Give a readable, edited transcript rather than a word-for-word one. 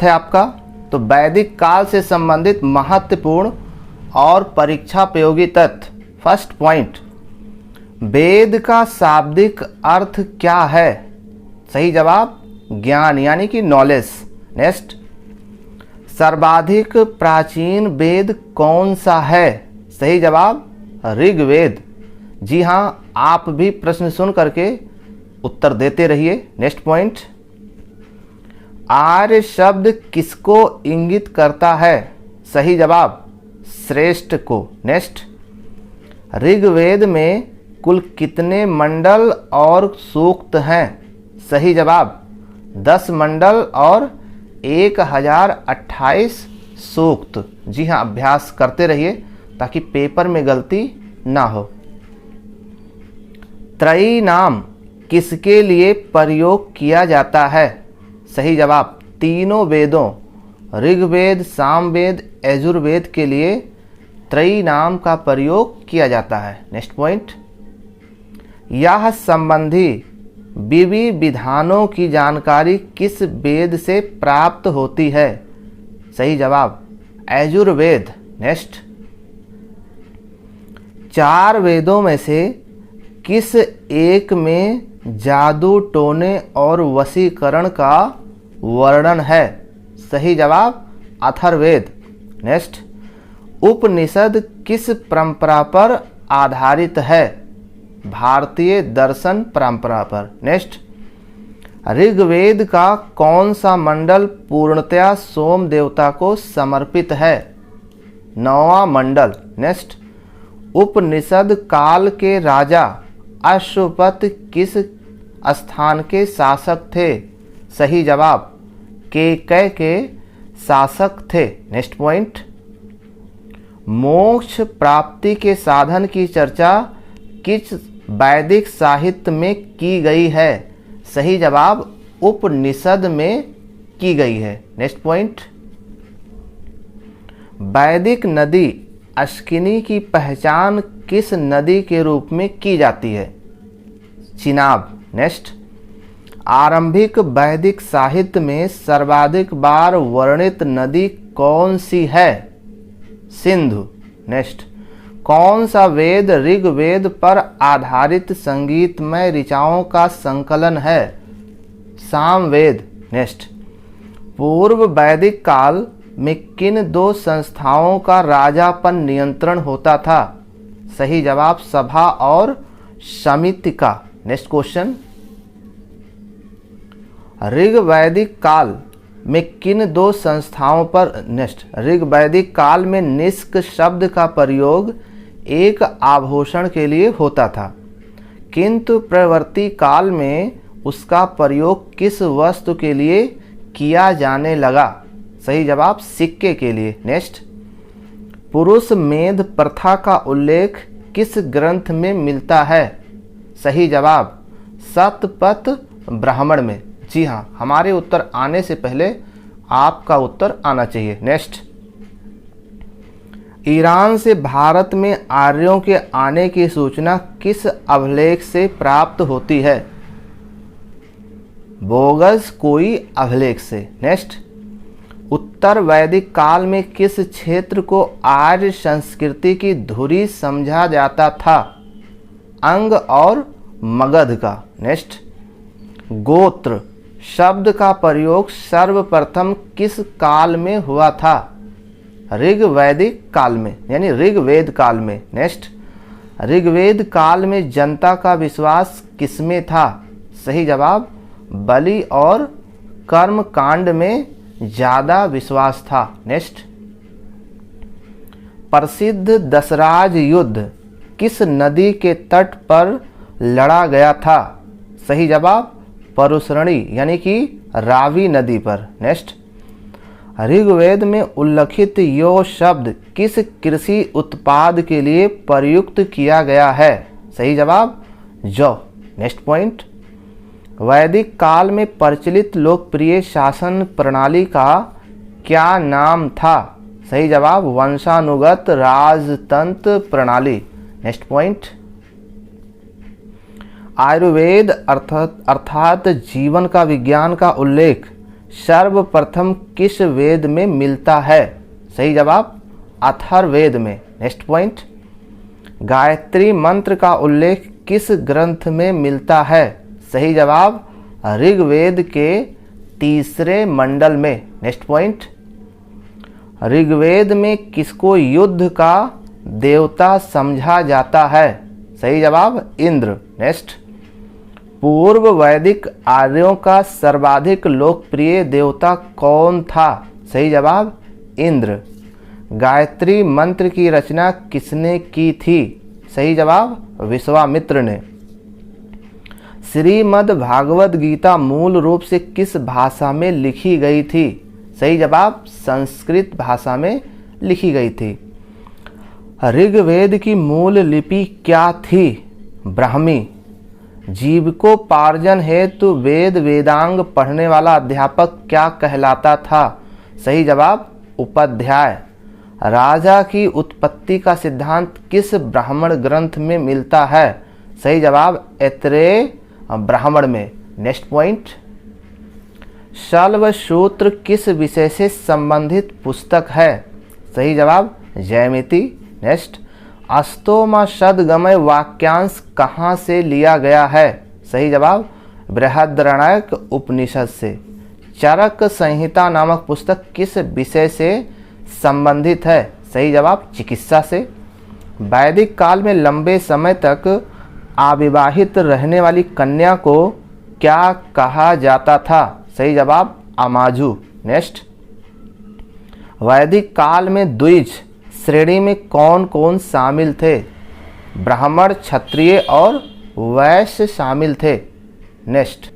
अर्थ है आपका। तो वैदिक काल से संबंधित महत्वपूर्ण और परीक्षापयोगी तथ्य। फर्स्ट पॉइंट, वेद का शाब्दिक अर्थ क्या है? सही जवाब ज्ञान यानी कि नॉलेज। नेक्स्ट, सर्वाधिक प्राचीन वेद कौन सा है? सही जवाब ऋग्वेद। जी हाँ, आप भी प्रश्न सुन करके उत्तर देते रहिए। नेक्स्ट पॉइंट, आर्य शब्द किसको इंगित करता है? सही जवाब श्रेष्ठ को। नेक्स्ट, ऋग्वेद में कुल कितने मंडल और सूक्त हैं? सही जवाब 10 मंडल और 1028 सूक्त। जी हाँ, अभ्यास करते रहिए ताकि पेपर में गलती ना हो। त्रयी नाम किसके लिए प्रयोग किया जाता है? सही जवाब तीनों वेदों ऋग्वेद, सामवेद, यजुर्वेद के लिए त्रयी नाम का प्रयोग किया जाता है। नेक्स्ट पॉइंट, यह संबंधी विधि विधानों की जानकारी किस वेद से प्राप्त होती है? सही जवाब यजुर्वेद। नेक्स्ट, 4 वेदों में से किस एक में जादू टोने और वशीकरण का वर्णन है? सही जवाब अथर्ववेद। नेक्स्ट, उपनिषद किस परंपरा पर आधारित है? भारतीय दर्शन परंपरा पर। नेक्स्ट, ऋग्वेद का कौन सा मंडल पूर्णतया सोम देवता को समर्पित है? 9वां मंडल। नेक्स्ट, उपनिषद काल के राजा अश्वपत किस स्थान के शासक थे? सही जवाब केकय के शासक थे। नेक्स्ट पॉइंट, मोक्ष प्राप्ति के साधन की चर्चा किस वैदिक साहित्य में की गई है? सही जवाब उपनिषद में की गई है। नेक्स्ट पॉइंट, वैदिक नदी अस्किनी की पहचान किस नदी के रूप में की जाती है? चिनाब। नेक्स्ट, आरंभिक वैदिक साहित्य में सर्वाधिक बार वर्णित नदी कौन सी है? सिंधु। नेक्स्ट, कौन सा वेद ऋग्वेद पर आधारित संगीतमय ऋचाओं का संकलन है? सामवेद। नेक्स्ट, पूर्व वैदिक काल में किन 2 संस्थाओं का राजा पर नियंत्रण होता था? सही जवाब सभा और समिति का। नेक्स्ट क्वेश्चन, ऋग्वैदिक काल में किन 2 संस्थाओं पर ऋग्वैदिक काल में निष्क शब्द का प्रयोग एक आभूषण के लिए होता था, किंतु प्रवर्ती काल में उसका प्रयोग किस वस्तु के लिए किया जाने लगा? सही जवाब सिक्के के लिए। नेक्स्ट, पुरुष मेध प्रथा का उल्लेख किस ग्रंथ में मिलता है? सही जवाब शतपथ ब्राह्मण में। जी हाँ, हमारे उत्तर आने से पहले आपका उत्तर आना चाहिए। नेक्स्ट, ईरान से भारत में आर्यों के आने की सूचना किस अभिलेख से प्राप्त होती है? बोगस कोई अभिलेख से। नेक्स्ट, उत्तर वैदिक काल में किस क्षेत्र को आर्य संस्कृति की धुरी समझा जाता था? अंग और मगध का। नेक्स्ट, गोत्र शब्द का प्रयोग सर्वप्रथम किस काल में हुआ था? ऋग्वैदिक काल में यानी ऋग्वेद काल में। नेक्स्ट, ऋग्वेद काल में जनता का विश्वास किसमें था? सही जवाब बलि और कर्म कांड में ज्यादा विश्वास था। नेक्स्ट, प्रसिद्ध दशराज युद्ध किस नदी के तट पर लड़ा गया था? सही जवाब परुसरणी यानी कि रावी नदी पर। नेक्स्ट, ऋग्वेद में उल्लिखित यो शब्द किस कृषि उत्पाद के लिए प्रयुक्त किया गया है? सही जवाब जौ। नेक्स्ट पॉइंट, वैदिक काल में प्रचलित लोकप्रिय शासन प्रणाली का क्या नाम था? सही जवाब वंशानुगत राजतंत्र प्रणाली। नेक्स्ट पॉइंट, आयुर्वेद अर्थात जीवन का विज्ञान का उल्लेख सर्वप्रथम किस वेद में मिलता है? सही जवाब अथर्ववेद में। नेक्स्ट पॉइंट, गायत्री मंत्र का उल्लेख किस ग्रंथ में मिलता है? सही जवाब ऋग्वेद के 3 मंडल में। नेक्स्ट पॉइंट, ऋग्वेद में किसको युद्ध का देवता समझा जाता है? सही जवाब इंद्र। नेक्स्ट, पूर्व वैदिक आर्यों का सर्वाधिक लोकप्रिय देवता कौन था? सही जवाब इंद्र। गायत्री मंत्र की रचना किसने की थी? सही जवाब विश्वामित्र ने। श्रीमद् भागवत गीता मूल रूप से किस भाषा में लिखी गई थी? सही जवाब संस्कृत भाषा में लिखी गई थी। ऋग्वेद की मूल लिपि क्या थी? ब्राह्मी। जीविकोपार्जन हेतु वेद वेदांग पढ़ने वाला अध्यापक क्या कहलाता था? सही जवाब उपाध्याय। राजा की उत्पत्ति का सिद्धांत किस ब्राह्मण ग्रंथ में मिलता है? सही जवाब ऐतरेय ब्राह्मण में। नेक्स्ट पॉइंट, शल्व सूत्र किस विषय से संबंधित पुस्तक है? सही जवाब जैमिति। नेक्स्ट, अस्तोमा सद्गमय वाक्यांश कहाँ से लिया गया है? सही जवाब बृहदारण्यक उपनिषद से। चरक संहिता नामक पुस्तक किस विषय से संबंधित है? सही जवाब चिकित्सा से। वैदिक काल में लंबे समय तक अविवाहित रहने वाली कन्या को क्या कहा जाता था? सही जवाब अमाजु। नेक्स्ट, वैदिक काल में द्विज श्रेणी में कौन कौन शामिल थे? ब्राह्मण, क्षत्रिय और वैश्य शामिल थे। नेक्स्ट,